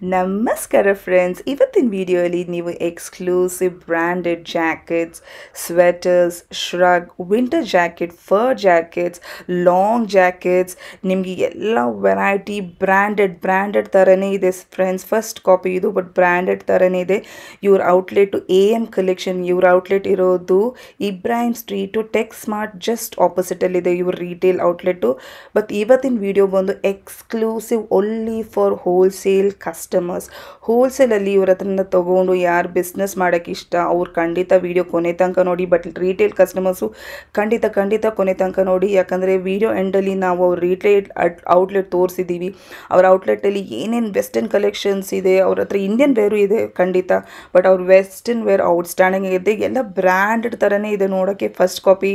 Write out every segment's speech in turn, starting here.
ನಮಸ್ಕಾರ ಫ್ರೆಂಡ್ಸ್, ಇವತ್ತಿನ ವಿಡಿಯೋಲಿ ನೀವು exclusive branded jackets, sweaters, shrug, winter jacket, fur jackets, long jackets, ನಿಮಗೆ ಎಲ್ಲ ವೆರೈಟಿ ಬ್ರ್ಯಾಂಡೆಡ್ ಥರನೇ ಇದೆ ಫ್ರೆಂಡ್ಸ್. ಫಸ್ಟ್ ಕಾಪಿ ಇದು, ಬಟ್ ಬ್ರ್ಯಾಂಡೆಡ್ ಥರನೇ ಇದೆ. ಇವ್ರ ಔಟ್ಲೆಟು AM ಕಲೆಕ್ಷನ್. ಇವ್ರ ಔಟ್ಲೆಟ್ ಇರೋದು Ibrahim street tech smart just ಆಪೋಸಿಟಲ್ಲಿದೆ ಇವ್ರ ರಿಟೇಲ್ ಔಟ್ಲೆಟು. ಬಟ್ ಇವತ್ತಿನ ವಿಡಿಯೋ ಬಂದು exclusive only for wholesale customers. ಹೋಲ್ಸೇಲಲ್ಲಿ ಇವ್ರ ಹತ್ರನ ತೊಗೊಂಡು ಯಾರು ಬಿಸ್ನೆಸ್ ಮಾಡೋಕ್ಕೆ ಇಷ್ಟ ಅವ್ರು ಖಂಡಿತ ವಿಡಿಯೋ ಕೊನೆ ತನಕ ನೋಡಿ. ಬಟ್ ರಿಟೇಲ್ ಕಸ್ಟಮರ್ಸು ಖಂಡಿತ ಕೊನೆ ತನಕ ನೋಡಿ. ಯಾಕಂದರೆ ವಿಡಿಯೋ ಎಂಡಲ್ಲಿ ನಾವು ಅವ್ರ ರಿಟೇಲ್ ಔಟ್ಲೆಟ್ ತೋರಿಸಿದ್ದೀವಿ. ಅವ್ರ ಔಟ್ಲೆಟಲ್ಲಿ ಏನೇನು ವೆಸ್ಟರ್ನ್ ಕಲೆಕ್ಷನ್ಸ್ ಇದೆ, ಅವ್ರ ಹತ್ರ ಇಂಡಿಯನ್ ವೇರು ಇದೆ ಖಂಡಿತ. ಬಟ್ ಅವ್ರ ವೆಸ್ಟರ್ನ್ ವೇರ್ ಔಟ್ಸ್ಟ್ಯಾಂಡಿಂಗ್ ಇದೆ, ಎಲ್ಲ ಬ್ರ್ಯಾಂಡೆಡ್ ಥರನೇ ಇದೆ ನೋಡೋಕ್ಕೆ. ಫಸ್ಟ್ ಕಾಪಿ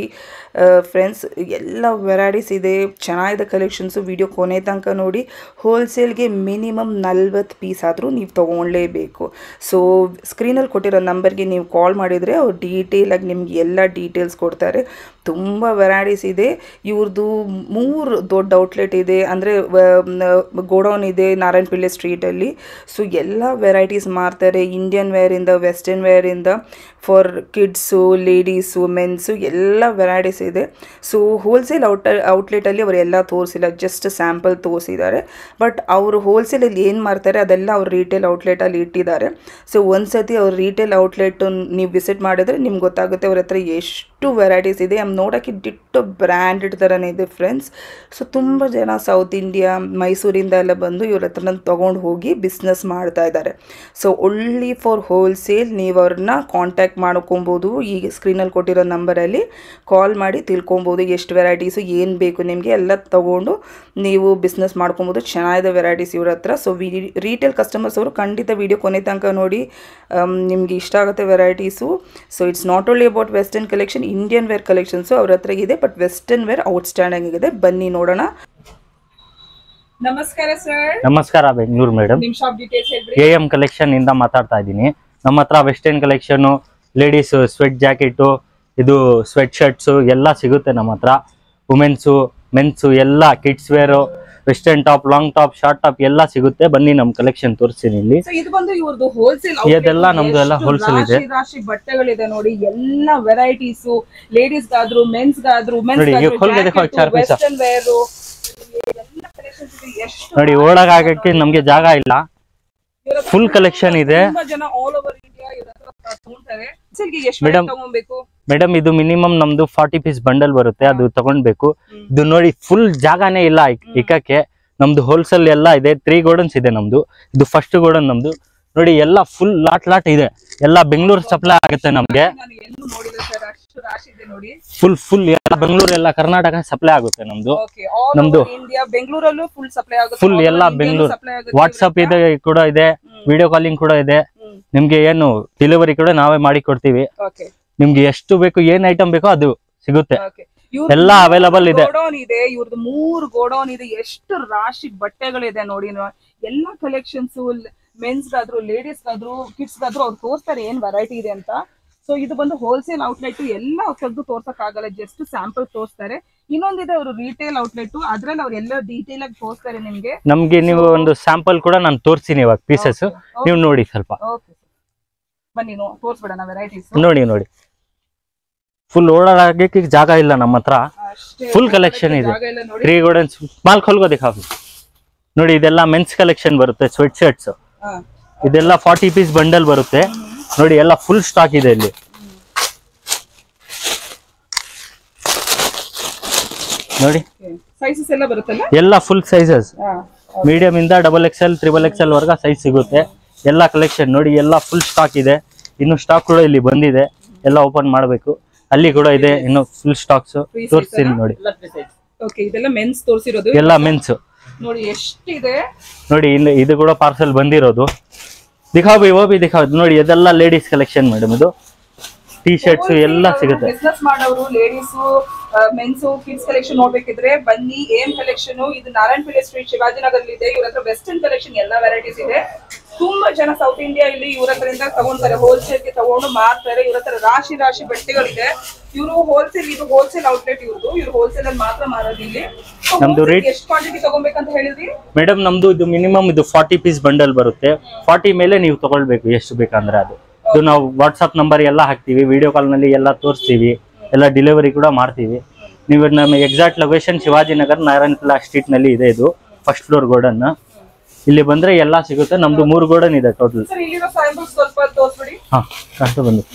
ಫ್ರೆಂಡ್ಸ್, ಎಲ್ಲ ವೆರೈಟೀಸ್ ಇದೆ, ಚೆನ್ನಾಗಿದೆ ಕಲೆಕ್ಷನ್ಸು. ವಿಡಿಯೋ ಕೊನೆ ತನಕ ನೋಡಿ. ಹೋಲ್ಸೇಲ್ಗೆ ಮಿನಿಮಮ್ 40 ಪೀಸ್ ಆದರೂ ನೀವು ತೊಗೊಳ್ಳೇಬೇಕು. ಸೊ ಸ್ಕ್ರೀನಲ್ಲಿ ಕೊಟ್ಟಿರೋ ನಂಬರ್ಗೆ ನೀವು ಕಾಲ್ ಮಾಡಿದರೆ ಅವ್ರು ಡೀಟೇಲಾಗಿ ನಿಮ್ಗೆ ಎಲ್ಲ ಡೀಟೇಲ್ಸ್ ಕೊಡ್ತಾರೆ. ತುಂಬ ವೆರೈಟೀಸ್ ಇದೆ. ಇವ್ರದ್ದು 3 ದೊಡ್ಡ ಔಟ್ಲೆಟ್ ಇದೆ, ಅಂದರೆ ಗೋಡೌನ್ ಇದೆ ನಾರಾಯಣಪಿಳ್ಳೆ ಸ್ಟ್ರೀಟಲ್ಲಿ. ಸೊ ಎಲ್ಲ ವೆರೈಟೀಸ್ ಮಾರ್ತಾರೆ, ಇಂಡಿಯನ್ ವೇರಿಂದ ವೆಸ್ಟರ್ನ್ ವೇರಿಂದ, ಫಾರ್ ಕಿಡ್ಸು, ಲೇಡೀಸು, ಮೆನ್ಸು, ಎಲ್ಲ ವೆರೈಟೀಸ್ ಇದೆ. ಸೊ ಹೋಲ್ಸೇಲ್ ಔಟ್ಲೆಟಲ್ಲಿ ಅವರು ಎಲ್ಲ ತೋರಿಸಿಲ್ಲ, ಜಸ್ಟ್ ಸ್ಯಾಂಪಲ್ ತೋರಿಸಿದ್ದಾರೆ. ಬಟ್ ಅವರು ಹೋಲ್ಸೇಲಲ್ಲಿ ಏನು ಮಾರ್ತಾರೆ ಅದೆಲ್ಲ ಅವ್ರು ರಿಟೇಲ್ ಔಟ್ಲೆಟಲ್ಲಿ ಇಟ್ಟಿದ್ದಾರೆ. ಸೊ ಒಂದ್ಸತಿ ಅವ್ರ ರಿಟೇಲ್ ಔಟ್ಲೆಟ್ ನೀವು ವಿಸಿಟ್ ಮಾಡಿದ್ರೆ ನಿಮ್ಗೆ ಗೊತ್ತಾಗುತ್ತೆ ಅವ್ರ ಹತ್ರ ಎಷ್ಟು ವೆರೈಟೀಸ್ ಇದೆ. ನೋಡೋಕ್ಕೆ ಡಿಟ್ಟೋ ಬ್ರ್ಯಾಂಡೆಡ್ ಥರನೇ ಇದೆ ಫ್ರೆಂಡ್ಸ್. ಸೊ ತುಂಬ ಜನ ಸೌತ್ ಇಂಡಿಯಾ, ಮೈಸೂರಿಂದ ಎಲ್ಲ ಬಂದು ಇವ್ರ ಹತ್ರ ತೊಗೊಂಡು ಹೋಗಿ ಬಿಸ್ನೆಸ್ ಮಾಡ್ತಾ ಇದ್ದಾರೆ. So only for wholesale. ನೀವು ಅವ್ರನ್ನ ಕಾಂಟ್ಯಾಕ್ಟ್ ಮಾಡ್ಕೊಬೋದು. ಈಗ ಸ್ಕ್ರೀನಲ್ಲಿ ಕೊಟ್ಟಿರೋ ನಂಬರಲ್ಲಿ ಕಾಲ್ ಮಾಡಿ ತಿಳ್ಕೊಬೋದು ಎಷ್ಟು ವೆರೈಟೀಸು, ಏನು ಬೇಕು ನಿಮಗೆ ಎಲ್ಲ ತೊಗೊಂಡು ನೀವು ಬಿಸ್ನೆಸ್ ಮಾಡ್ಕೊಬೋದು. ಚೆನ್ನಾಗಿದೆ ವೆರೈಟೀಸ್ ಇವ್ರ ಹತ್ರ. ಸೊ ರಿಟೇಲ್ ಕಸ್ಟಮರ್ಸ್ ಅವರು ಖಂಡಿತ ವಿಡಿಯೋ ಕೊನೆ ತನಕ ನೋಡಿ, ನಿಮಗೆ ಇಷ್ಟ ಆಗುತ್ತೆ varieties. So it's not only about western collection, Indian wear collections ಅವ್ರ ಹತ್ರ ಇದೆ. ಬಟ್ ವೆಸ್ಟರ್ನ್ ವೇರ್ ಔಟ್ಸ್ಟ್ಯಾಂಡಿಂಗ್ ಇದೆ. ಬನ್ನಿ ನೋಡೋಣ. ನಮಸ್ಕಾರ ಸರ್. ನಮಸ್ಕಾರ ಬೆಂಗಳೂರು ಮೇಡಮ್. ನಿಮ್ಮ ಶಾಪ್ ಡೀಟೇಲ್ಸ್ ಹೇಳ್ರಿ. AM ಕಲೆಕ್ಷನ್ ಇಂದ ಮಾತಾಡ್ತಾ ಇದ್ದೀನಿ. ನಮ್ಮ ಹತ್ರ western collection, ladies sweat jacket, ಇದು ಸ್ವೆಟ್ ಶರ್ಟ್ಸು ಎಲ್ಲ ಸಿಗುತ್ತೆ ನಮ್ಮ ಹತ್ರ. ವುಮೆನ್ಸು, ಮೆನ್ಸು, ಎಲ್ಲ kids wear, western top, long top, short top ಎಲ್ಲ ಸಿಗುತ್ತೆ. ಬನ್ನಿ ನಮ್ಮ ಕಲೆಕ್ಷನ್ ತೋರಿಸ್ತೀನಿ ಇಲ್ಲಿ. ಇದು ಬಂದು ಇವ್ರದ್ದು ಹೋಲ್ಸೇಲ್. ಇದೆಲ್ಲ ನಮ್ದು ಎಲ್ಲ ಹೋಲ್ಸೇಲ್ ಇದೆ. ರಾಶಿ ಬಟ್ಟೆಗಳಿದೆ ನೋಡಿ, ಎಲ್ಲ ವೆರೈಟೀಸ್, ಲೇಡೀಸ್ ಗಾದ್ರು, ಮೆನ್ಸ್ ಗಾದ್ರು, ವೆಸ್ಟರ್ನ್ ವೇರ್ ಎಲ್ಲ ಕಲೆಕ್ಷನ್ಸ್ ಇದೆ. ಎಷ್ಟು ನೋಡಿ, ಒಳಗಾಗಕ್ಕೆ ನಮ್ಗೆ ಜಾಗ ಇಲ್ಲ, ಫುಲ್ ಕಲೆಕ್ಷನ್ ಇದೆ. ತುಂಬಾ ಜನ ಆಲ್ ಓವರ್ ಇಂಡಿಯಾ ತಗೊಂತಾರೆ. ಎಷ್ಟು ತಗೊಬೇಕು ಮೇಡಮ್? ಇದು ಮಿನಿಮಮ್ ನಮ್ದು 40 ಪೀಸ್ ಬಂಡಲ್ ಬರುತ್ತೆ, ಅದು ತಗೊಂಡ್ಬೇಕು. ಇದು ನೋಡಿ ಫುಲ್ ಜಾಗನೇ ಇಲ್ಲ ಇಕ್ಕಕ್ಕೆ. ನಮ್ದು ಹೋಲ್ಸೇಲ್ ಎಲ್ಲ ಇದೆ. 3 ಗೋಡನ್ಸ್ ಇದೆ ನಮ್ದು. ಇದು ಫಸ್ಟ್ ಗೋಡನ್ ನಮ್ದು. ನೋಡಿ ಎಲ್ಲ ಫುಲ್ ಲಾಟ್ ಇದೆ. ಎಲ್ಲ ಬೆಂಗಳೂರು ಸಪ್ಲೈ ಆಗುತ್ತೆ ನಮ್ಗೆ. ಫುಲ್ ಎಲ್ಲ ಬೆಂಗಳೂರು, ಎಲ್ಲ ಕರ್ನಾಟಕ ಸಪ್ಲೈ ಆಗುತ್ತೆ ನಮ್ದು. ಬೆಂಗಳೂರಲ್ಲೂ ಫುಲ್ ಎಲ್ಲ ಬೆಂಗಳೂರು. ವಾಟ್ಸಪ್ ಇದೆ ಕೂಡ ಇದೆ, ವಿಡಿಯೋ ಕಾಲಿಂಗ್ ಕೂಡ ಇದೆ. ನಿಮ್ಗೆ ಏನು ಡೆಲಿವರಿ ಕೂಡ ನಾವೇ ಮಾಡಿ ಕೊಡ್ತೀವಿ. ನಿಮ್ಗೆ ಎಷ್ಟು ಬೇಕು, ಏನ್ ಐಟಮ್ ಬೇಕೋ ಅದು ಸಿಗುತ್ತೆ. ಎಲ್ಲ ಅವೈಲಬಲ್ ಇದೆ. ಇವ್ರದ್ದು 3 ಗೋಡೌನ್ ಇದೆ. ಎಷ್ಟು ರಾಶಿ ಬಟ್ಟೆಗಳಿದೆ ನೋಡಿ. ಎಲ್ಲ ಕಲೆಕ್ಷನ್ಸ್ ಮೆನ್ಸ್ ಗಾದ್ರು, ಲೇಡೀಸ್ ಗಾದ್ರು, ಕಿಡ್ಸ್ ಗಾದ್ರು ಅವ್ರು ತೋರಿಸ್ತಾರೆ ಏನ್ ವೆರೈಟಿ ಇದೆ ಅಂತ. ಸೊ ಇದು ಬಂದು ಹೋಲ್ಸೇಲ್ ಔಟ್ಲೆಟ್. ಎಲ್ಲ ತೆಗೆದು ತೋರ್ಸಕ್ ಆಗಲ್ಲ, ಜಸ್ಟ್ ಸ್ಯಾಂಪಲ್ ತೋರಿಸ್ತಾರೆ. ಇನ್ನೊಂದಿದೆ ಅವರು ರಿಟೇಲ್ ಔಟ್ಲೆಟ್, ಅದ್ರಲ್ಲಿ ಅವ್ರು ಎಲ್ಲ ಡೀಟೇಲ್ ಆಗಿ ತೋರಿಸ್ತಾರೆ ನಿಮ್ಗೆ. ನಮ್ಗೆ ನೀವು ಒಂದು ಸ್ಯಾಂಪಲ್ ಕೂಡ ನಾನು ತೋರಿಸ್ತೀನಿ ಇವಾಗ, ಪೀಸಸ್ ನೀವು ನೋಡಿ ಸ್ವಲ್ಪ. ಬನ್ನಿ ತೋರಿಸ್ಬಿಡೋಣ ವೆರೈಟೀಸ್. ನೋಡಿ ಫುಲ್ ಓಡಾಡಕ್ಕೆ ಜಾಗ ಇಲ್ಲ ನಮ್ಮ ಹತ್ರ. ಫುಲ್ ಕಲೆಕ್ಷನ್ ಇದೆ. 3 ಗೋಡನ್ಸ್ ಮಾಲ್ ಖೋಲ್ಗೋ ದಿಖಾವು. ನೋಡಿ ಇದೆಲ್ಲ ಮೆನ್ಸ್ ಕಲೆಕ್ಷನ್ ಬರುತ್ತೆ, ಸ್ವೆಟ್ ಶರ್ಟ್ಸ್. ಇದೆಲ್ಲ 40 ಪೀಸ್ ಬಂಡಲ್ ಬರುತ್ತೆ. ನೋಡಿ ಎಲ್ಲ ಫುಲ್ ಸ್ಟಾಕ್ ಇದೆ ಇಲ್ಲಿ. ನೋಡಿ ಸೈಜಸ್ ಎಲ್ಲ ಬರುತ್ತಲ್ಲ, ಎಲ್ಲ ಫುಲ್ ಸೈಜಸ್, ಮೀಡಿಯಂ ಇಂದ XXL, XXL ವರ್ಗ ಸೈಜ್ ಸಿಗುತ್ತೆ. ಎಲ್ಲ ಕಲೆಕ್ಷನ್ ನೋಡಿ, ಎಲ್ಲ ಫುಲ್ ಸ್ಟಾಕ್ ಇದೆ. ಇನ್ನು ಸ್ಟಾಕ್ ಕೂಡ ಇಲ್ಲಿ ಬಂದಿದೆ, ಎಲ್ಲ ಓಪನ್ ಮಾಡಬೇಕು. ಅಲ್ಲಿ ಕೂಡ ಇದೆ ಇನ್ನು ಫುಲ್ ಸ್ಟಾಕ್ಸ್ ತೋರಿಸ್ತೀನಿ ನೋಡಿ. ಇದೆಲ್ಲ ಮೆನ್ಸ್ ತೋರಿಸಿರೋದು, ಎಲ್ಲ ಮೆನ್ಸ್ ನೋಡಿ ಎಷ್ಟಿದೆ. ನೋಡಿ ಇದು ಕೂಡ ಪಾರ್ಸೆಲ್ ಬಂದಿರೋದು. ದಿಖಾವ್ ದಿಖಾವ್. ನೋಡಿ ಇದೆಲ್ಲ ಲೇಡೀಸ್ ಕಲೆಕ್ಷನ್ ಮೇಡಮ್. ಇದು ಟೀ ಶರ್ಟ್ಸ್ ಎಲ್ಲ ಸಿಗುತ್ತೆ. ಬಿಸ್ನೆಸ್ ಮಾಡೋರು, ಲೇಡೀಸ್, ಮೆನ್ಸ್, ಕಿಡ್ಸ್ ಕಲೆಕ್ಷನ್ ನೋಡ್ಬೇಕಿದ್ರೆ ಬನ್ನಿ. AM ಕಲೆಕ್ಷನ್ ಇದು ನಾರಾಯಣಪೇಟೆ ಸ್ಟ್ರೀಟ್, ಶಿವಾಜಿನಗರ್ ಇದೆ. ಇವ್ರ ಹತ್ರ ವೆಸ್ಟರ್ನ್ ಕಲೆಕ್ಷನ್ ಎಲ್ಲ ವೆರೈಟೀಸ್ ಇದೆ. ತುಂಬಾ ಜನ ಸೌತ್ ಇಂಡಿಯಾ ಇಲ್ಲಿ ಇವ್ರ ಹತ್ರದಿಂದ ತಗೊಂತಾರೆ, ಹೋಲ್ಸೇಲ್ ಗೆ ತಗೊಂಡು ಮಾರ್ತಾರೆ. ಇವ್ರ ಹತ್ರ ರಾಶಿ ರಾಶಿ ಬಟ್ಟೆಗಳಿದೆ. ಇವರು ಹೋಲ್ಸೇಲ್, ಇದು ಹೋಲ್ಸೇಲ್ ಔಟ್ಲೆಟ್ ಇವ್ರದ್ದು. ಇವ್ರು ಹೋಲ್ಸೇಲ್ ಅಲ್ಲಿ ಮಾತ್ರ ಮಾರೋದು ಇಲ್ಲಿ. ನಮ್ದು ರೇಟ್ ಎಷ್ಟು ಕ್ವಾಂಟಿಟಿ ತಗೋಬೇಕಂತ ಹೇಳಿದ್ರಿ ಮೇಡಮ್? ನಮ್ದು ಇದು ಮಿನಿಮಮ್ ಇದು 40 ಪೀಸ್ ಬಂಡಲ್ ಬರುತ್ತೆ. 40 ಮೇಲೆ ನೀವು ತಗೊಳ್ಬೇಕು ಎಷ್ಟು ಬೇಕಂದ್ರೆ. ಇದು ನಾವು ವಾಟ್ಸ್ಆಪ್ ನಂಬರ್ ಎಲ್ಲ ಹಾಕ್ತಿವಿ, ವಿಡಿಯೋ ಕಾಲ್ ನಲ್ಲಿ ಎಲ್ಲ ತೋರಿಸ್ತೀವಿ, ಎಲ್ಲ ಡೆಲಿವರಿ ಕೂಡ ಮಾಡ್ತೀವಿ. ನೀವು ನಮ್ಮ exact location Shivajinagar Narayanapura street ನಲ್ಲಿ ಇದೆ. ಇದು ಫಸ್ಟ್ ಫ್ಲೋರ್ ಗೋಡನ್. ಇಲ್ಲಿ ಬಂದ್ರೆ ಎಲ್ಲ ಸಿಗುತ್ತೆ. ನಮ್ದು 3 ಗೋಡನ್ ಇದೆ ಟೋಟಲ್.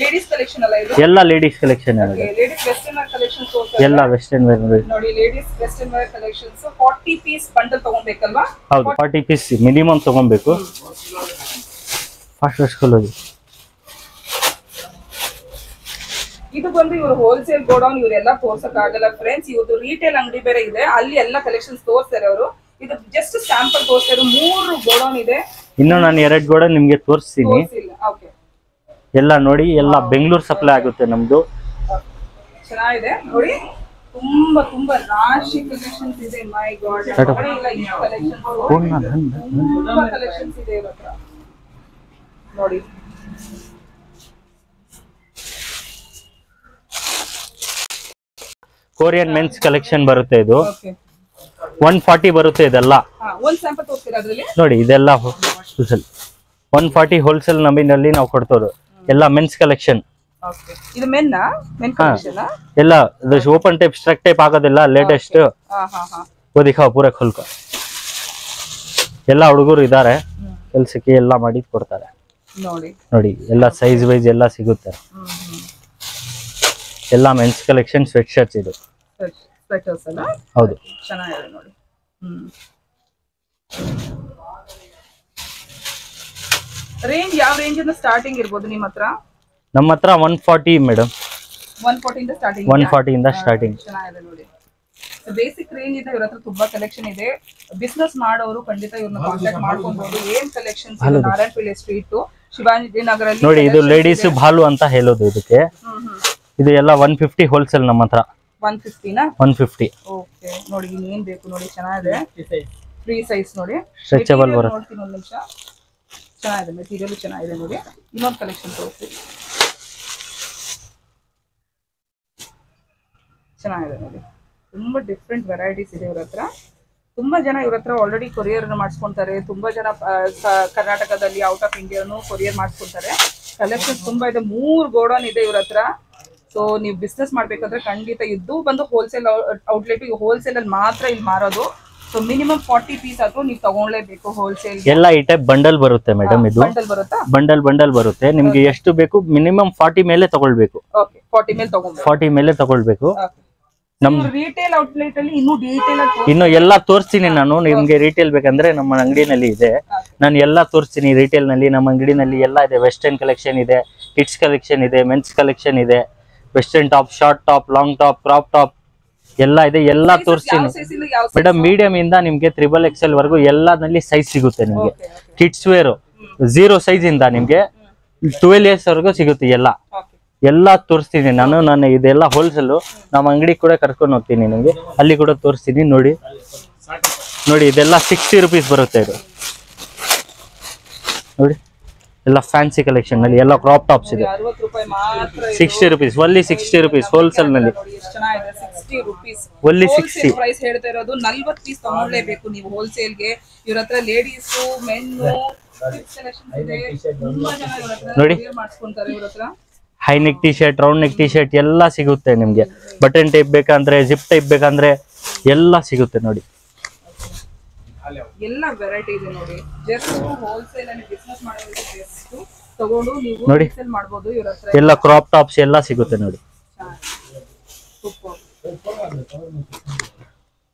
ಲೇಡೀಸ್ ಕಲೆಕ್ಷನ್ ಅಲ್ಲ ಇದು? ಎಲ್ಲ ಲೇಡೀಸ್ ಕಲೆಕ್ಷನ್ ಇದೆ. ಲೇಡೀಸ್ ವೆಸ್ಟರ್ನ್ ವೇರ್ ಕಲೆಕ್ಷನ್ಸ್ ಎಲ್ಲ ವೆಸ್ಟರ್ನ್ ವೇರ್ ನೋಡಿ. Ladies western wear collections 40 piece bundle ತಗೋಬೇಕಲ್ವಾ? ಹೌದು, 40 ಪೀಸ್ ಮಿನಿಮಮ್ ತಗೋಬೇಕು. ಫಾಸ್ಟ್ ಹೋಗಿ. ಇದು ಬಂದು ಇವರು ಹೋಲ್ಸೇಲ್ ಗೋಡೌನ್. ಇವರೆಲ್ಲ ತೋರ್ಸಕ್ ಆಗಲ್ಲ ಫ್ರೆಂಡ್ಸ್. ಇವ್ರದ್ದು ರಿಟೇಲ್ ಅಂಗಡಿ ಬೇರೆ ಇದೆ, ಅಲ್ಲಿ ಎಲ್ಲ ಕಲೆಕ್ಷನ್ಸ್ ತೋರಿಸ್ತಾರೆ ಅವರು. ಇದು ಜಸ್ಟ್ ಸ್ಯಾಂಪಲ್ ತೋರಿಸ್ತಾರೆ. 3 ಗೋಡೌನ್ ಇದೆ. ಇನ್ನು ನಾನು 2 ಗೋಡೌನ್ ನಿಮ್ಗೆ ತೋರಿಸ್ತೀನಿ. ಎಲ್ಲ ನೋಡಿ, ಎಲ್ಲ ಬೆಂಗಳೂರು ಸಪ್ಲೈ ಆಗುತ್ತೆ ನಮ್ದು. ಚೆನ್ನಾಗಿದೆ ನೋಡಿ, ತುಂಬಾ ತುಂಬಾ ರಾಶಿ ಕಲೆಕ್ಷನ್ಸ್ ಇದೆ. ಮೈ ಗಾಡ್, ತುಂಬಾ ಕಲೆಕ್ಷನ್ಸ್ ಇದೆ ಇವ್ರ ಹತ್ರ ನೋಡಿ. ಕೊರಿಯನ್ ಮೆನ್ಸ್ ಕಲೆಕ್ಷನ್ ಬರುತ್ತೆ. ಇದು 140 ಬರುತ್ತೆ. ಇದೆಲ್ಲ ಒಂದು ಸ್ಯಾಂಪಲ್ ತೋರಿಸ್ತೀರಾ ಅದರಲ್ಲಿ? ನೋಡಿ, ಇದೆಲ್ಲ 140 ಹೋಲ್ಸೇಲ್ ನಮ್ಮಿನಲ್ಲಿ ನಾವು ಕೊಡ್ತೋದು. ಎಲ್ಲ ಮೆನ್ಸ್ ಕಲೆಕ್ಷನ್. ಇದು ಮೆನ್ ಕಲೆಕ್ಷನ್ ಎಲ್ಲ ಓಪನ್ ಟೈಪ್ ಸ್ಟ್ರಕ್ ಟೈಪ್ ಆಗೋದಿಲ್ಲ, ಲೇಟೆಸ್ಟ್. ದಿಖಾವ್ ಪೂರ ಖುಲ್ಕ. ಎಲ್ಲ ಹುಡುಗರು ಇದ್ದಾರೆ, ಕೆಲ್ಸಕ್ಕೆ ಎಲ್ಲ ಮಾಡಿ ಕೊಡ್ತಾರೆ. ನೋಡಿ ಎಲ್ಲ ಸೈಜ್ ವೈಸ್ ಎಲ್ಲ ಸಿಗುತ್ತೆ. ಎಲ್ಲ ಮೆನ್ಸ್ ಕಲೆಕ್ಷನ್ ಸ್ವೆಟ್ ಶರ್ಟ್ಸ್. ಇದು ಹೌದು, ಚೆನ್ನಾಗಿದೆ ನೋಡಿ. ರೇಂಜ್ ಯಾವ ರೇಂಜ್ ಇಂದ ಸ್ಟಾರ್ಟಿಂಗ್ ಇರಬಹುದು ನಿಮ್ಮ ಹತ್ರ? ನಮ್ಮ ಹತ್ರ 140 ಮೇಡಮ್. 140 ಇಂದ ಸ್ಟಾರ್ಟಿಂಗ್. 140 ಇಂದ ಸ್ಟಾರ್ಟಿಂಗ್. ಚೆನ್ನಾಗಿದೆ ನೋಡಿ. ಬೇಸಿಕ್ ರೇಂಜ್ ಇದೆ. ಇವ್ರ ಹತ್ರ ತುಂಬಾ ಕಲೆಕ್ಷನ್ ಇದೆ. ಬಿಸ್ನೆಸ್ ಮಾಡೋರು ಖಂಡಿತ ಇವ್ರನ್ನ ಕಾಂಟ್ಯಾಕ್ಟ್ ಮಾಡ್ಕೊಬಹುದು. ಏನ್ ಕಲೆಕ್ಷನ್ಸ್ ಇದೆ ನಾರಾಯಣಪುರ ಸ್ಟ್ರೀಟ್ ಶಿವಾಜಿ ನಗರ ಅಲ್ಲಿ. ನೋಡಿ, ಇದು ಲೇಡೀಸ್ ಭಾಲು ಅಂತ ಹೇಳೋದು ಇದಕ್ಕೆ. ಇದು ಎಲ್ಲ 150 ಹೋಲ್ಸೇಲ್ ನಮ್ಮ ಹತ್ರ. 150 ನಾ? 150. ಓಕೆ ನೋಡಿ, ಇನ್ನೇನ್ ಬೇಕು ನೋಡಿ. ಚೆನ್ನಾಗಿದೆ, ಫ್ರೀ ಸೈಜ್ ನೋಡಿ. ಸ್ಟ್ರೆಚಬಲ್ ಬರುತ್ತೆ. ನೋಡ್ತೀನಿ ಒಂದು ನಿಮಿಷ. ಚೆನ್ನಾಗಿದೆ, ಮೆಟೀರಿಯಲ್ ಚೆನ್ನಾಗಿದೆ ನೋಡಿ. ಇನ್ನೊಂದು ಕಲೆಕ್ಷನ್ ತೋರಿಸ್ತೀನಿ. ಚೆನ್ನಾಗಿದೆ ನೋಡಿ. ತುಂಬಾ ಡಿಫ್ರೆಂಟ್ ವೆರೈಟೀಸ್ ಇದೆ ಇವ್ರ ಹತ್ರ. ತುಂಬಾ ಜನ ಇವ್ರ ಹತ್ರ ಆಲ್ರೆಡಿ ಕೊರಿಯರ್ ಮಾಡಿಸ್ಕೊಂತಾರೆ. ತುಂಬಾ ಜನ ಕರ್ನಾಟಕದಲ್ಲಿ, ಔಟ್ ಆಫ್ ಇಂಡಿಯಾನು ಕೊರಿಯರ್ ಮಾಡಿಸ್ಕೊಂತಾರೆ. ಕಲೆಕ್ಷನ್ಸ್ ತುಂಬಾ ಇದೆ. 3 ಗೋಡೌನ್ ಇದೆ ಇವ್ರ ಹತ್ರ. ಸೊ ನೀವು ಬಿಸ್ನೆಸ್ ಮಾಡ್ಬೇಕಾದ್ರೆ ಖಂಡಿತ ಇದು ಬಂದು ಹೋಲ್ಸೇಲ್ ಔಟ್ಲೆಟ್. ಹೋಲ್ಸೇಲ್ ಅಲ್ಲಿ ಮಾತ್ರ ಇಲ್ಲಿ ಮಾರೋದು. ಸೊ ಮಿನಿಮಮ್ 40 ಪೀಸ್ ಆದ್ರೂ ನೀವು ತಗೊಳ್ಳೇಬೇಕು ಹೋಲ್ಸೇಲ್. ಎಲ್ಲ ಈ ಟೈಪ್ ಬಂಡಲ್ ಬರುತ್ತೆ ಮೇಡಮ್. ಇದು ಬಂಡಲ್ ಬರುತ್ತಾ? ಬಂಡಲ್ ಬರುತ್ತೆ. ನಿಮ್ಗೆ ಎಷ್ಟು ಬೇಕು ಮಿನಿಮಮ್ 40 ಮೇಲೆ ತಗೊಳ್ಬೇಕು. ಓಕೆ, 40 ಮೇಲೆ ತಗೊಳ್ಬೇಕು. 40 ಮೇಲೆ ತಗೊಳ್ಬೇಕು. ನಮ್ ರಿಟೇಲ್ ಔಟ್ಲೆಟ್ ಅಲ್ಲಿ ಇನ್ನೂ ಡೀಟೇಲ್ ಆಗಿ ಇನ್ನು ಎಲ್ಲ ತೋರಿಸ್ತೀನಿ ನಾನು. ನಿಮ್ಗೆ ರಿಟೇಲ್ ಬೇಕಂದ್ರೆ ನಮ್ಮ ಅಂಗಡಿನಲ್ಲಿ ಇದೆ. ನಾನು ಎಲ್ಲ ತೋರಿಸ್ತೀನಿ ರಿಟೇಲ್ ನಲ್ಲಿ. ನಮ್ಮ ಅಂಗಡಿನಲ್ಲಿ ಎಲ್ಲ ಇದೆ. ವೆಸ್ಟರ್ನ್ ಕಲೆಕ್ಷನ್ ಇದೆ, ಕಿಡ್ಸ್ ಕಲೆಕ್ಷನ್ ಇದೆ, ಮೆನ್ಸ್ ಕಲೆಕ್ಷನ್ ಇದೆ, western top, short top, long top, crop top ಎಲ್ಲ ಇದೆ. ಎಲ್ಲ ತೋರಿಸ್ತೀನಿ ಮೇಡಮ್. ಮೀಡಿಯಂ ಇಂದ ನಿಮ್ಗೆ 3XL ವರೆಗೂ ಎಲ್ಲದಲ್ಲಿ ಸೈಜ್ ಸಿಗುತ್ತೆ ನಿಮ್ಗೆ. ಕಿಡ್ಸ್ ವೇರ್ 0 ಸೈಜ್ ಇಂದ ನಿಮ್ಗೆ 12 ಇಯರ್ಸ್ ವರೆಗೂ ಸಿಗುತ್ತೆ. ಎಲ್ಲ ತೋರಿಸ್ತೀನಿ ನಾನು ಇದೆಲ್ಲ ಹೋಲ್ಸೇಲ್. ನಮ್ಮ ಅಂಗಡಿ ಕೂಡ ಕರ್ಕೊಂಡು ಹೋಗ್ತೀನಿ ನಿಮ್ಗೆ, ಅಲ್ಲಿ ಕೂಡ ತೋರಿಸ್ತೀನಿ. ನೋಡಿ ಇದೆಲ್ಲ 60 ರುಪೀಸ್ ಬರುತ್ತೆ. ಇದು ನೋಡಿ, ಎಲ್ಲ ಫ್ಯಾನ್ಸಿ ಕಲೆಕ್ಷನ್ ನಲ್ಲಿ ಎಲ್ಲ ಕ್ರಾಪ್ ಟಾಪ್ಸ್ ಇದೆ. 60 ರುಪೀಸ್ ಒನ್ಲಿ. 60 ರುಪೀಸ್ ಹೋಲ್ಸೇಲ್ ನಲ್ಲಿ. ಒನ್ಲಿ 60 ಪ್ರೈಸ್ ಹೇಳ್ತಾ ಇರೋದು. 40 ಪೀಸ್ ತಗೊಳ್ಳೇಬೇಕು ನೀವು ಹೋಲ್ಸೇಲ್ ಗೆ. ಇವ್ರ ಹತ್ರ ಲೇಡೀಸ್, ಮೆನ್ ನೋಡಿ, high neck T shirt, round neck T shirt ಎಲ್ಲ ಸಿಗುತ್ತೆ ನಿಮ್ಗೆ. ಬಟನ್ ಟೈಪ್ ಬೇಕಂದ್ರೆ, ಜಿಪ್ ಟೈಪ್ ಬೇಕಂದ್ರೆ ಎಲ್ಲ ಸಿಗುತ್ತೆ. ನೋಡಿ ಎಲ್ಲ ವೆರೈಟಿ ಇದೆ ನೋಡಿ. ಜಸ್ಟ್ ಹೋಲ್ಸೇಲ್ ಅಲ್ಲಿ ಬಿಸ್ನೆಸ್ ಮಾಡೋರಿಗೆ ಜಸ್ಟ್ ತಗೊಂಡು ನೀವು ಸೇಲ್ ಮಾಡಬಹುದು. ಇವರ ಹತ್ರ ಎಲ್ಲ ಕ್ರಾಪ್ ಟಾಪ್ಸ್ ಎಲ್ಲ ಸಿಗುತ್ತೆ ನೋಡಿ.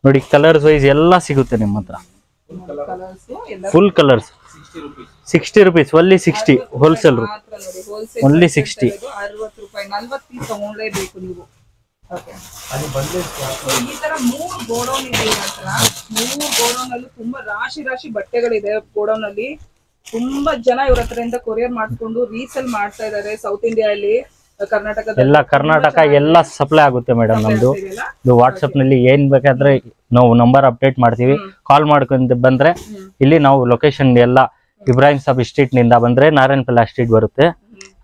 ನೋಡಿ ಕಲರ್ಸ್ ವೈಸ್ ಎಲ್ಲ ಸಿಗುತ್ತೆ ನಿಮ್ಮ ಹತ್ರ. Full colours 60 rupees only. 60 wholesale only 60. 60 ರೂಪಾಯಿ 40 ಪೀಸ್ ತಗೊಳ್ಳೇಬೇಕು ನೀವು. ಈ ತರ 3 ಗೋಡೌನ್ ಇದೆ ಇವ್ರ ಹತ್ರ. 3 ಗೋಡೌನ್ ಅಲ್ಲಿ ತುಂಬಾ ರಾಶಿ ಬಟ್ಟೆಗಳಿದೆ. ಗೋಡೌನ್ ಅಲ್ಲಿ ತುಂಬಾ ಜನ ಇವ್ರ ಹತ್ರದಿಂದ ಕೊರಿಯರ್ ಮಾಡ್ಕೊಂಡು ರೀಸೇಲ್ ಮಾಡ್ತಾ ಇದಾರೆ. ಸೌತ್ ಇಂಡಿಯಾ ಅಲ್ಲಿ, ಕರ್ನಾಟಕ ಎಲ್ಲ ಸಪ್ಲೈ ಆಗುತ್ತೆ ಮೇಡಮ್. ನಮ್ದು ಇದು ವಾಟ್ಸ್ಆಪ್ ನಲ್ಲಿ ಏನ್ ಬೇಕಾದ್ರೆ ನಾವು ನಂಬರ್ ಅಪ್ಡೇಟ್ ಮಾಡ್ತೀವಿ. ಕಾಲ್ ಮಾಡ್ಕೊಂಡು ಬಂದ್ರೆ ಇಲ್ಲಿ ನಾವು ಲೊಕೇಶನ್ ಎಲ್ಲ ಇಬ್ರಾಹಿಂ ಸಾಬ್ ಸ್ಟ್ರೀಟ್ ನಿಂದ ಬಂದ್ರೆ ನಾರಾಯಣಪಲ್ಲ ಸ್ಟ್ರೀಟ್ ಬರುತ್ತೆ.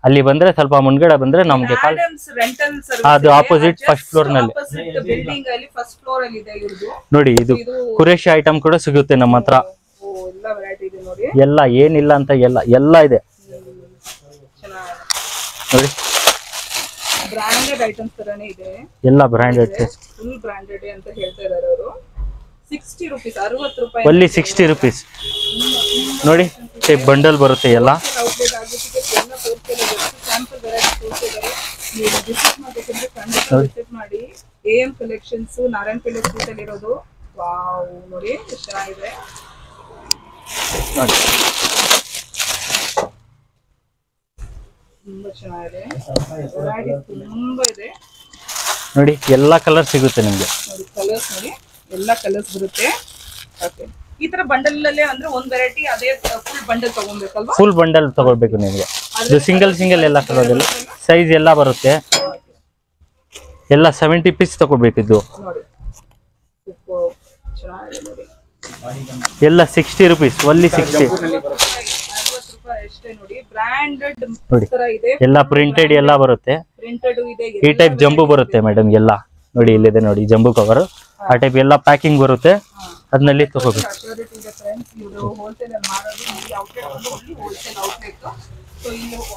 ಅಲ್ಲಿ ಬಂದ್ರೆ ಸ್ವಲ್ಪ ಮುಂದ್ಗಡೆ ಬಂದ್ರೆ ನಮ್ಗೆ ಅದು ಆಪೋಸಿಟ್ ಫಸ್ಟ್ ಫ್ಲೋರ್ ನಲ್ಲಿ ನೋಡಿ. ಇದು ಕುರೇಶಿ ಐಟಮ್ ಕೂಡ ಸಿಗುತ್ತೆ ನಮ್ಮ ಹತ್ರ. ಎಲ್ಲ ಏನಿಲ್ಲ ಅಂತ ಎಲ್ಲ ಇದೆ ನೋಡಿ. ಬ್ರಾಂಡೆಡ್ ಐಟಮ್ಸ್ ತರಾನೇ ಇದೆ, ಎಲ್ಲ ಬ್ರಾಂಡೆಡ್, ಫುಲ್ ಬ್ರಾಂಡೆಡ್ ಅಂತ ಹೇಳ್ತಾ ಇದ್ದಾರೆ ಅವರು. 60 ರೂಪೀಸ್, 60 ರೂಪಾಯಿ ಒಲ್ಲಿ 60 ರೂಪೀಸ್ ನೋಡಿ. ಬಂಡಲ್ ಬರುತ್ತೆ ಎಲ್ಲ. ಮಾಡಿ AM ಕಲೆಕ್ಷನ್ಸ್ ನಾರಾಯಣಪೇಟೆ ಸ್ಟ್ರೀಟ್ ಅಲ್ಲಿ ಇರೋದು. ವಾವ್ ನೋಡಿ ಎಷ್ಟು ಚೆನ್ನಾಗಿದೆ. ತುಂಬಾ ಚೆನ್ನಾಗಿದೆ, ತುಂಬಾ ಇದೆ ನೋಡಿ. ಎಲ್ಲಾ ಕಲರ್ ಸಿಗುತ್ತೆ ನಿಮ್ಗೆ. ನೋಡಿ ಕಲರ್ಸ್ ನೋಡಿ, ಎಲ್ಲಾ ಕಲರ್ಸ್ ಬರುತ್ತೆ. ಓಕೆ, ಈ ತರ ಬಂಡಲ್ ಅಲ್ಲೇ ಅಂದ್ರೆ ಒಂದ್ ವೆರೈಟಿ ಅದೇ ಫುಲ್ ಬಂಡಲ್ ತಗೊಳ್ಬೇಕಲ್ವಾ? ಫುಲ್ ಬಂಡಲ್ ತಗೊಳ್ಬೇಕು ನಿಮ್ಗೆ. ಇದು ಸಿಂಗಲ್ ಎಲ್ಲ ಕಲರ್ ಸೈಜ್ ಎಲ್ಲ ಬರುತ್ತೆ. ಎಲ್ಲ 70 ಪೀಸ್ ತಗೊಳ್ಬೇಕಿದ್ದು. ನೋಡಿ ಚೆನ್ನಾಗಿದೆ ನೋಡಿ. ಎಲ್ಲ 60 ರೂಪೀಸ್, ಒಲ್ಲಿ 60. ನೋಡಿ ಬ್ರಾಂಡೆಡ್ ನೋಡಿ, ಎಲ್ಲ ಪ್ರಿಂಟೆಡ್ ಎಲ್ಲ ಬರುತ್ತೆ. ಪ್ರಿಂಟೆಡ್ ಇದೆ, ಈ ಟೈಪ್ ಜಂಬು ಬರುತ್ತೆ ಮೇಡಮ್. ಎಲ್ಲ ನೋಡಿ, ಇಲ್ಲಿದೆ ನೋಡಿ ಜಂಬು ಕವರ್. ಆ ಟೈಪ್ ಎಲ್ಲ ಪ್ಯಾಕಿಂಗ್ ಬರುತ್ತೆ, ಅದನ್ನಲ್ಲಿ ತಗೋಬೇಕು.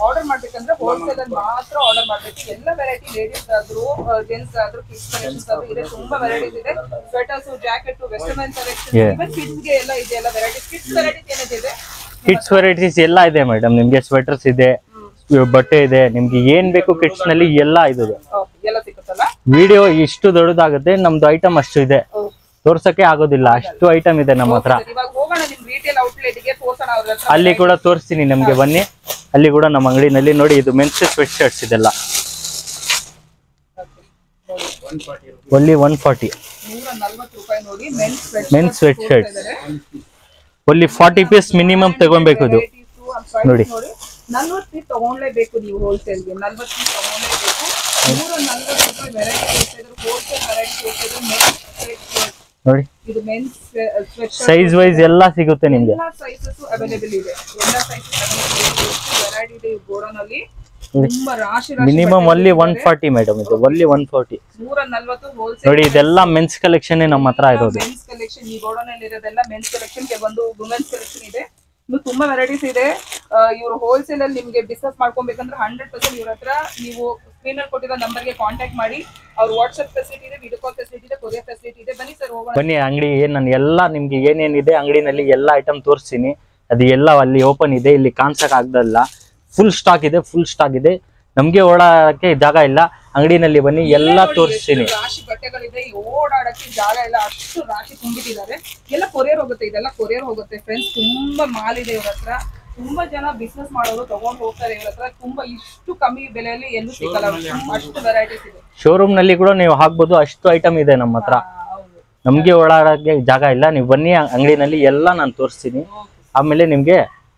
ಆರ್ಡರ್ ಮಾಡ್ಬೇಕಂದ್ರೆ ಹೋಲ್ಸೇಲ್ ಅಲ್ಲಿ ಮಾತ್ರ ಆರ್ಡರ್ ಮಾಡ್ಬೇಕು. ಎಲ್ಲ ವೆರೈಟಿ ಲೇಡೀಸ್ ಆದ್ರೂ ಜೆಂಟ್ಸ್ ಆದ್ರೂ ಕಿಡ್ಸ್ ಕಲೆಕ್ಷನ್ಸ್ ಆದ್ರೂ ಇದೆ, ತುಂಬಾ ವೆರೈಟೀಸ್ ಇದೆ. ಸ್ವೆಟರ್ಸ್, ಜಾಕೆಟ್, ವೆಸ್ಟರ್ನ್ ಕಲೆಕ್ಷನ್, ಇವನ್ ಕಿಡ್ಸ್ ಗೆ ಎಲ್ಲ ಇದೆ. ಎಲ್ಲ ವೆರೈಟೀಸ್, ಕಿಡ್ಸ್ ವೆರೈಟೀಸ್ ಏನಿದೆ? ಕಿಡ್ಸ್ ವೆರೈಟೀಸ್ ಎಲ್ಲ ಇದೆ ಮೇಡಮ್. ನಿಮ್ಗೆ ಸ್ವೆಟರ್ಸ್ ಇದೆ, ಬಟ್ಟೆ ಇದೆ, ನಿಮ್ಗೆ ಏನ್ ಬೇಕು ಕಿಡ್ಸ್ ನಲ್ಲಿ ಎಲ್ಲ ಇದೆ. ವಿಡಿಯೋ ಇಷ್ಟು ದೊಡ್ಡದಾಗುತ್ತೆ, ನಮ್ದು ಐಟಮ್ ಅಷ್ಟು ಇದೆ, ತೋರ್ಸಕ್ಕೆ ಆಗೋದಿಲ್ಲ, ಅಷ್ಟು ಐಟಮ್ ಇದೆ ನಮ್ಮ ಹತ್ರ. ಅಲ್ಲಿ ಕೂಡ ತೋರಿಸ್ತೀನಿ ನಮ್ಗೆ, ಬನ್ನಿ. ಅಲ್ಲಿ ಕೂಡ ನಮ್ಮ ಅಂಗಡಿನಲ್ಲಿ ನೋಡಿ. ಇದು ಮೆನ್ಸ್ ಸ್ವೆಟ್ ಶರ್ಟ್ಸ್ ಇದೆಲ್ಲ ಒಲ್ಲಿ 140 ಮೆನ್ಸ್ ಸ್ವೆಟ್ ಶರ್ಟ್ಸ್. ಒಲ್ಲಿ 40 ಪೀಸ್ ಮಿನಿಮಮ್ ತಗೊಬೇಕು. ಇದು ನೋಡಿ 40 ಪೀಸ್ ತಗೊಳ್ಳೇಬೇಕು ನೀವು ಹೋಲ್ಸೇಲ್ಗೆ. 40 ಪೀಸ್ ತಗೊಳ್ಳೇಬೇಕು. 140 ರೂಪಾಯಿ ವೆರೈಟಿ ಹೋಲ್ಸೇಲ್ ವೆರೈಟಿ. ನೋಡಿ, ಇದು ಮೆನ್ಸ್ ಸ್ವೆಟ್ ಸೈಜ್ ವೈಸ್ ಎಲ್ಲ ಸಿಗುತ್ತೆ ನಿಮ್ಗೆ. ಎಲ್ಲ ಸೈಜಸ್ ಅವೈಲೇಬಲ್ ಇದೆ, ಎಲ್ಲ ಸೈಜಸ್ ಅವೈಲೇಬಲ್ ಇದೆ, ವೆರೈಟಿ ಇದೆ. ಗೋಡನ್ ಅಲ್ಲಿ ತುಂಬಾ ರಾಶಿ ಮಿನಿಮಮ್ ಅಲ್ಲಿ 140 ಮೇಡಮ್. ಇದು ಒಲ್ಲಿ 140, 140 ಹೋಲ್ಸೇಲ್ ನೋಡಿ. ಇದೆಲ್ಲ ಮೆನ್ಸ್ ಕಲೆಕ್ಷನ್ ನಮ್ಮ ಹತ್ರ ಇರೋದು. ಮೆನ್ಸ್ ಕಲೆಕ್ಷನ್ ಈ ಗೋಡನ್ ಅಲ್ಲಿ ಇರೋದೆಲ್ಲ ಮೆನ್ಸ್ ಕಲೆಕ್ಷನ್. ಒಂದು ವುಮೆನ್ಸ್ ಕಲೆಕ್ಷನ್ ಇದೆ, ಇನ್ನು ತುಂಬಾ ವೆರೈಟೀಸ್ ಇದೆ. ಇವರು ಹೋಲ್ಸೇಲ್ ಅಲ್ಲಿ ನಿಮ್ಗೆ ಬಿಸ್ನೆಸ್ ಮಾಡ್ಕೊಬೇಕಂದ್ರೆ 100% ಇವ್ರ ಹತ್ರ ನೀವು ಸ್ಕ್ರೀನ್ ಅಲ್ಲಿ ಕೊಟ್ಟಿರೋ ನಂಬರ್ಗೆ ಕಾಂಟ್ಯಾಕ್ಟ್ ಮಾಡಿ. ಅವ್ರ ವಾಟ್ಸ್ಆಪ್ ಫೆಸಿಲಿಟಿ ಇದೆ, ವಿಡಿಯೋ ಕಾಲ್ ಫೆಸಿಲಿಟಿ ಇದೆ, ಕೊರಿಯರ್ ಫೆಸಿಲಿಟಿ ಇದೆ. ಬನ್ನಿ ಸರ್ ಹೋಗೋಣ. ಬನ್ನಿ ಅಂಗಡಿ. ನಾನು ಎಲ್ಲ ನಿಮ್ಗೆ ಏನೇನಿದೆ ಅಂಗಡಿನಲ್ಲಿ ಎಲ್ಲ ಐಟಮ್ ತೋರಿಸ್ತೀನಿ. ಅದು ಎಲ್ಲ ಅಲ್ಲಿ ಓಪನ್ ಇದೆ, ಇಲ್ಲಿ ಕಾಣಿಸಕ್ ಆಗದಲ್ಲ. ಫುಲ್ ಸ್ಟಾಕ್ ಇದೆ, ಫುಲ್ ಸ್ಟಾಕ್ ಇದೆ. ನಮ್ಗೆ ಓಡಾಡಕ್ಕೆ ಜಾಗ ಇಲ್ಲ. ಅಂಗಡಿನಲ್ಲಿ ಬನ್ನಿ, ಎಲ್ಲ ತೋರಿಸ್ತೀನಿ. ರಾಶಿ ಬಟ್ಟೆಗಳಿದೆ, ಓಡಾಡಕ್ಕೆ ಜಾಗ ಇಲ್ಲ, ಅಷ್ಟು ರಾಶಿ ತುಂಬಿಟ್ಟಿದ್ದಾರೆ. ಎಲ್ಲ ಕೊರಿಯರ್ ಹೋಗುತ್ತೆ, ಇದೆಲ್ಲ ಕೊರಿಯರ್ ಹೋಗುತ್ತೆ ಫ್ರೆಂಡ್ಸ್. ತುಂಬಾ ಮಾಲ್ ಇದೆ ಇವ್ರ ಹತ್ರ. ತುಂಬಾ ಜನ ಬಿಸ್ನೆಸ್ ಮಾಡೋರು ತಗೊಂಡ್ ಹೋಗ್ತಾರೆ ಇವ್ರ ಹತ್ರ. ತುಂಬಾ ಇಷ್ಟು ಕಮ್ಮಿ ಬೆಲೆಯಲ್ಲಿ ಎಲ್ಲೂ ಸಿಗಲ್ಲ, ಅಷ್ಟು ವೆರೈಟೀಸ್ ಇದೆ. ಶೋರೂಮ್ ನಲ್ಲಿ ಕೂಡ ನೀವು ಹಾಕ್ಬೋದು, ಅಷ್ಟು ಐಟಮ್ ಇದೆ ನಮ್ಮ ಹತ್ರ. ನಮ್ಗೆ ಓಡಾಡಕ್ಕೆ ಜಾಗ ಇಲ್ಲ. ನೀವು ಬನ್ನಿ ಅಂಗಡಿನಲ್ಲಿ, ಎಲ್ಲ ನಾನು ತೋರಿಸ್ತೀನಿ. ಆಮೇಲೆ ನಿಮ್ಗೆ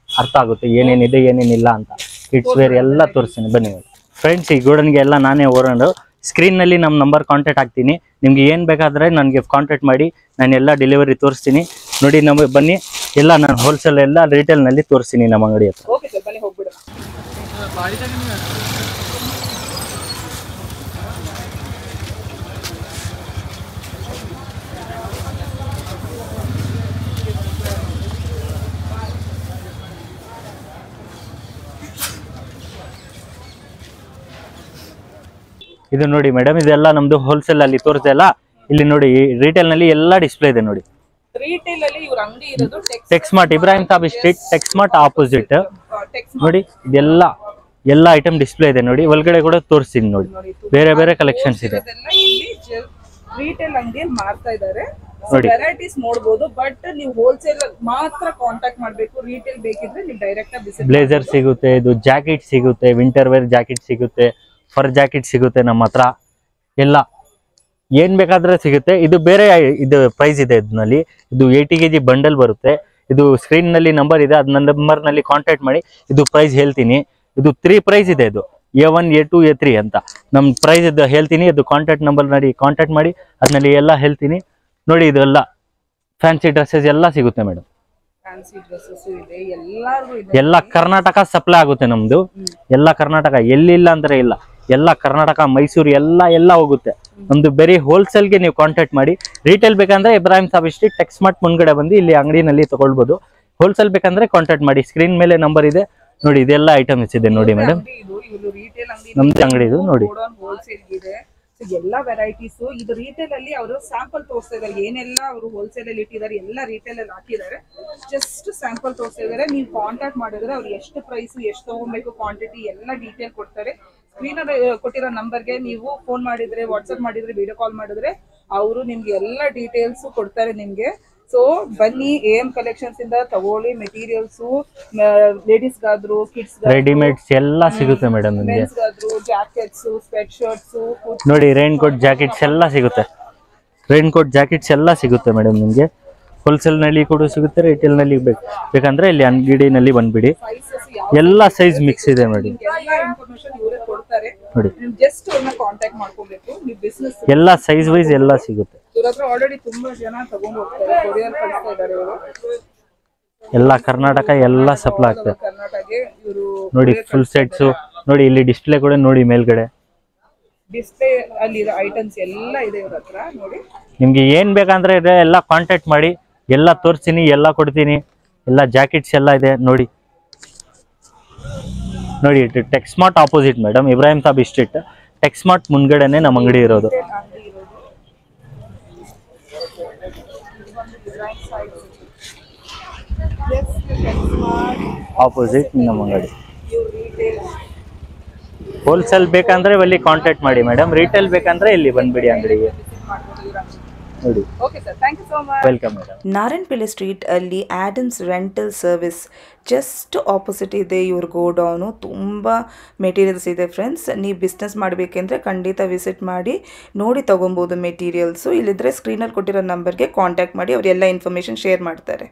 ಅರ್ಥ ಆಗುತ್ತೆ ಏನೇನಿದೆ ಏನೇನಿಲ್ಲ ಅಂತ. ಕಿಡ್ಸ್ ವೇರ್ ಎಲ್ಲ ತೋರಿಸ್ತೀನಿ, ಬನ್ನಿ ಫ್ರೆಂಡ್ಸ್. ಈ ಗೋಡನ್ಗೆ ಎಲ್ಲ ನಾನೇ ಓಡಾಡು. ಸ್ಕ್ರೀನ್ ನಲ್ಲಿ ನಮ್ಮ ನಂಬರ್ ಕಾಂಟ್ಯಾಕ್ಟ್ ಆಗ್ತೀನಿ. ನಿಮ್ಗೆ ಏನ್ ಬೇಕಾದ್ರೆ ನನಗೆ ಕಾಂಟ್ಯಾಕ್ಟ್ ಮಾಡಿ, ನಾನು ಎಲ್ಲ ಡೆಲಿವರಿ ತೋರಿಸ್ತೀನಿ. ನೋಡಿ, ನಮಗೆ ಬನ್ನಿ, ಎಲ್ಲ ನಾನು ಹೋಲ್ಸೇಲ್ ಎಲ್ಲ ರಿಟೇಲ್ ನಲ್ಲಿ ತೋರಿಸ್ತೀನಿ ನಮ್ಮ ಅಂಗಡಿ ಹತ್ರ. ಓಕೆ ಸರ್, ಬನ್ನಿ ಹೋಗ್ಬಿಡು. ಇದು ನೋಡಿ ಮೇಡಮ್, ಇದೆಲ್ಲ ನಮ್ದು ಹೋಲ್ಸೇಲ್ ಅಲ್ಲಿ ತೋರಿಸ್ದೆ ಅಲ್ಲ. ಇಲ್ಲಿ ನೋಡಿ, ರಿಟೇಲ್ ನಲ್ಲಿ ಎಲ್ಲ ಡಿಸ್ಪ್ಲೇ ಇದೆ ನೋಡಿ. ರಿಟೇಲ್ ಅಲ್ಲಿ ಇವ್ರ ಅಂಗಡಿ ಇರೋದು ಟೆಕ್ಸ್ಮಾರ್ಟ್, ಇಬ್ರಾಹಿಂ ಸಾಬ್ ಸ್ಟ್ರೀಟ್, ಟೆಕ್ಸ್ಮಾರ್ಟ್ ಆಪೋಸಿಟ್. ನೋಡಿ, ಇದೆಲ್ಲ ಎಲ್ಲ ಐಟಮ್ ಡಿಸ್ಪ್ಲೇ ಇದೆ ನೋಡಿ. ಒಳಗಡೆ ಕೂಡ ತೋರಿಸ್ತೀನಿ ನೋಡಿ, ಬೇರೆ ಬೇರೆ ಕಲೆಕ್ಷನ್ಸ್ ಇದೆ. ರಿಟೇಲ್ ಅಂಗಡಿಯಲ್ಲಿ ಮಾರ್ತಾ ಇದ್ದಾರೆ. ವೆರೈಟೀಸ್ ನೋಡಬಹುದು, ಬಟ್ ನೀವು ಹೋಲ್ಸೇಲ್ ಮಾತ್ರ ಕಾಂಟ್ಯಾಕ್ಟ್ ಮಾಡಬೇಕು. ರಿಟೇಲ್ ಬೇಕಿದ್ರೆ ನೀವು ಡೈರೆಕ್ಟ್ ಆಗಿ ಬ್ಲೇಸರ್ ಸಿಗುತ್ತೆ, ಇದು ಜಾಕೆಟ್ ಸಿಗುತ್ತೆ, ವಿಂಟರ್ ವೇರ್ ಜಾಕೆಟ್ ಸಿಗುತ್ತೆ, ಫರ್ ಜಾಕೆಟ್ ಸಿಗುತ್ತೆ ನಮ್ಮ ಹತ್ರ. ಎಲ್ಲ ಏನ್ ಬೇಕಾದ್ರೆ ಸಿಗುತ್ತೆ. ಇದು ಬೇರೆ ಇದು ಪ್ರೈಸ್ ಇದೆ. ಇದರಲ್ಲಿ ಇದು 80 kg ಬಂಡಲ್ ಬರುತ್ತೆ. ಇದು ಸ್ಕ್ರೀನ್ ನಲ್ಲಿ ನಂಬರ್ ಇದೆ, ಅದ್ ನಂಬರ್ ನಲ್ಲಿ ಕಾಂಟ್ಯಾಕ್ಟ್ ಮಾಡಿ. ಇದು ಪ್ರೈಸ್ ಹೇಳ್ತೀನಿ. ಇದು 3 ಪ್ರೈಸ್ ಇದೆ. ಇದು A1, A2, A3 ಅಂತ ನಮ್ ಪ್ರೈಸ್ ಇದು ಹೇಳ್ತೀನಿ. ಇದು ಕಾಂಟ್ಯಾಕ್ಟ್ ನಂಬರ್ ನೋಡಿ, ಕಾಂಟ್ಯಾಕ್ಟ್ ಮಾಡಿ. ಅದ್ರಲ್ಲಿ ಎಲ್ಲ ಹೇಳ್ತೀನಿ ನೋಡಿ. ಇದೆಲ್ಲ ಫ್ಯಾನ್ಸಿ ಡ್ರೆಸ್ಸಸ್ ಎಲ್ಲ ಸಿಗುತ್ತೆ ಮೇಡಮ್. ಫ್ಯಾನ್ಸಿ ಡ್ರೆಸ್ಸಸ್ ಇದೆ, ಎಲ್ಲಾರ್ಗೂ ಇದೆ. ಎಲ್ಲ ಕರ್ನಾಟಕ ಸಪ್ಲೈ ಆಗುತ್ತೆ ನಮ್ದು. ಎಲ್ಲ ಕರ್ನಾಟಕ, ಎಲ್ಲಿಲ್ಲ ಅಂದ್ರೆ ಇಲ್ಲ, ಎಲ್ಲ ಕರ್ನಾಟಕ, ಮೈಸೂರು ಎಲ್ಲ ಹೋಗುತ್ತೆ ನಮ್ದು. ಬೇರೆ ಹೋಲ್ಸೇಲ್ಗೆ ನೀವು ಕಾಂಟ್ಯಾಕ್ಟ್ ಮಾಡಿ. ರೀಟೇಲ್ ಬೇಕಂದ್ರೆ ಇಬ್ರಾಹಿಂ ಸಾಬ್ ಸ್ಟ್ರೀಟ್ ಟೆಕ್ಸ್ಮಾರ್ಟ್ ಮುಂದ್ಗಡೆ ಬಂದು ಇಲ್ಲಿ ಅಂಗಡಿನಲ್ಲಿ ತಗೊಳ್ಬಹುದು. ಹೋಲ್ಸೇಲ್ ಬೇಕಂದ್ರೆ ಕಾಂಟ್ಯಾಕ್ಟ್ ಮಾಡಿ. ಸ್ಕ್ರೀನ್ ಮೇಲೆ ನಂಬರ್ ಇದೆ ನೋಡಿ. ಇದೆಲ್ಲ ಐಟಮ್ಸ್ ಇದೆ ನೋಡಿ ಮೇಡಮ್, ನಮ್ದು ಅಂಗಡಿ ಇದು ನೋಡಿ. ಹೋಲ್ಸೇಲ್ ಇದೆ, ಎಲ್ಲಾ ವೆರೈಟೀಸ್. ಇದು ರಿಟೇಲ್ ಅಲ್ಲಿ ಅವರು ಸ್ಯಾಂಪಲ್ ತೋರಿಸ್ತಾ ಇದಾರೆ, ಏನೆಲ್ಲ ಅವರು ಹೋಲ್ಸೇಲ್ ಅಲ್ಲಿ ಇಟ್ಟಿದ್ದಾರೆ ಎಲ್ಲ ರಿಟೇಲ್ ಅಲ್ಲಿ ಹಾಕಿದ್ದಾರೆ. ಜಸ್ಟ್ ಸ್ಯಾಂಪಲ್ ತೋರಿಸ್ತಾ ಇದಾರೆ. ನೀವು ಕಾಂಟ್ಯಾಕ್ಟ್ ಮಾಡಿದ್ರೆ ಅವ್ರು ಎಷ್ಟು ಪ್ರೈಸ್, ಎಷ್ಟು ತಗೊಬೇಕು, ಕ್ವಾಂಟಿಟಿ ಎಲ್ಲ ಡೀಟೇಲ್ ಕೊಡ್ತಾರೆ. ಸ್ಕ್ರೀನ್ ಕೊಟ್ಟಿರೋ ನಂಬರ್ಗೆ ನೀವು ಫೋನ್ ಮಾಡಿದ್ರೆ, ವಾಟ್ಸ್ಆಪ್ ಮಾಡಿದ್ರೆ, ವಿಡಿಯೋ ಕಾಲ್ ಮಾಡಿದ್ರೆ ಅವರು ನಿಮ್ಗೆ ಎಲ್ಲ ಡೀಟೇಲ್ಸ್ ಕೊಡ್ತಾರೆ ನಿಮ್ಗೆ. ಸೊ ಬನ್ನಿ, AM ಕಲೆಕ್ಷನ್ಸ್ ಇಂದ ತಗೊಳ್ಳಿ. ಮೆಟೀರಿಯಲ್ಸ್ ಲೇಡೀಸ್ ಗಾದ್ರು, ಕಿಡ್ಸ್ ರೆಡಿಮೇಡ್ಸ್ ಎಲ್ಲ ಸಿಗುತ್ತೆ ಮೇಡಮ್ ನಿಮಗೆ. ಜಾಕೆಟ್ಸ್, ಸ್ವೆಟ್ ಶರ್ಟ್ಸ್ ನೋಡಿ, ರೈನ್ ಕೋಟ್ ಜಾಕೆಟ್ಸ್ ಎಲ್ಲ ಸಿಗುತ್ತೆ. ರೈನ್ ಕೋಟ್ ಜಾಕೆಟ್ಸ್ ಎಲ್ಲ ಸಿಗುತ್ತೆ ಮೇಡಮ್ ನಿಮಗೆ. ಹೋಲ್ಸೇಲ್ ನಲ್ಲಿ ಕೂಡ ಸಿಗುತ್ತೆ, ರಿಟೇಲ್ ನಲ್ಲಿ ಬೇಕಂದ್ರೆ ಇಲ್ಲಿ ಅಂಗಡಿನಲ್ಲಿ ಬಂದ್ಬಿಡಿ. ಎಲ್ಲ ಸೈಜ್ ಮಿಕ್ಸ್ ಇದೆ ನೋಡಿ. ನೋಡಿ, ಜಸ್ಟ್ ಕಾಂಟ್ಯಾಕ್ಟ್ ಮಾಡ್ಕೋಬೇಕು. ನೀವು ಬಿಸಿನೆಸ್ ಎಲ್ಲ ಸೈಜ್ ವೈಸ್ ಎಲ್ಲ ಸಿಗುತ್ತೆ. ಆಲ್ರೆಡಿ ತುಂಬಾ ಜನ ತಗೊಂಡು ಹೋಗ್ತಾರೆ, ಕೊರಿಯರ್ ಕಳಿಸ್ತಾ ಇದ್ದಾರೆ ಇವರು. ಎಲ್ಲ ಕರ್ನಾಟಕ ಎಲ್ಲ ಸಪ್ಲೈ ಆಗ್ತದೆ. ಕರ್ನಾಟಕಕ್ಕೆ ಇವರು ನೋಡಿ ಫುಲ್ ಸೆಟ್ಸ್ ನೋಡಿ. ಇಲ್ಲಿ ಡಿಸ್ಪ್ಲೇ ಕೂಡ ನೋಡಿ, ಮೇಲ್ಗಡೆ ಡಿಸ್ಪ್ಲೇ ಅಲ್ಲಿ ಐಟಮ್ಸ್ ಎಲ್ಲ ಇದೆ ಇವ್ರ ಹತ್ರ ನೋಡಿ. ನಿಮ್ಗೆ ಏನ್ ಬೇಕಂದ್ರೆ ಇದೆ ಎಲ್ಲ ಕಾಂಟ್ಯಾಕ್ಟ್ ಮಾಡಿ, ಎಲ್ಲ ತೋರಿಸ್ತೀನಿ, ಎಲ್ಲ ಕೊಡ್ತೀನಿ. ಎಲ್ಲ ಜಾಕೆಟ್ಸ್ ಎಲ್ಲ ಇದೆ ನೋಡಿ. ನೋಡಿ, tech smart opposite madam, Ibrahim Sahib street tech smart ಮುಂದ್ಗಡೆನೆ ನಮ್ಮ ಅಂಗಡಿ ಇರೋದು. ಆಪೋಸಿಟ್ ನಮ್ಮ ಅಂಗಡಿ. ಹೋಲ್ಸೇಲ್ ಬೇಕಂದ್ರೆ ಇಲ್ಲಿ ಕಾಂಟ್ಯಾಕ್ಟ್ ಮಾಡಿ ಮೇಡಮ್. ರಿಟೇಲ್ ಬೇಕಂದ್ರೆ ಇಲ್ಲಿ ಬಂದ್ಬಿಡಿ ಅಂಗಡಿಗೆ ನೋಡಿ. Okay sir, thank you so much. Welcome madam. Narayanapete street ಅಲ್ಲಿ Adams rental service just opposite ಇದೆ ಇವ್ರ ಗೋಡೌನು. ತುಂಬ ಮೆಟೀರಿಯಲ್ಸ್ ಇದೆ ಫ್ರೆಂಡ್ಸ್. ನೀವು ಬಿಸ್ನೆಸ್ ಮಾಡಬೇಕೆಂದ್ರೆ ಖಂಡಿತ ವಿಸಿಟ್ ಮಾಡಿ ನೋಡಿ ತಗೊಬೋದು ಮೆಟೀರಿಯಲ್ಸು. ಇಲ್ಲಿದ್ರೆ ಸ್ಕ್ರೀನಲ್ಲಿ ಕೊಟ್ಟಿರೋ ನಂಬರ್ಗೆ ಕಾಂಟ್ಯಾಕ್ಟ್ ಮಾಡಿ, ಅವರೆಲ್ಲ ಇನ್ಫಾರ್ಮೇಷನ್ ಶೇರ್ ಮಾಡ್ತಾರೆ.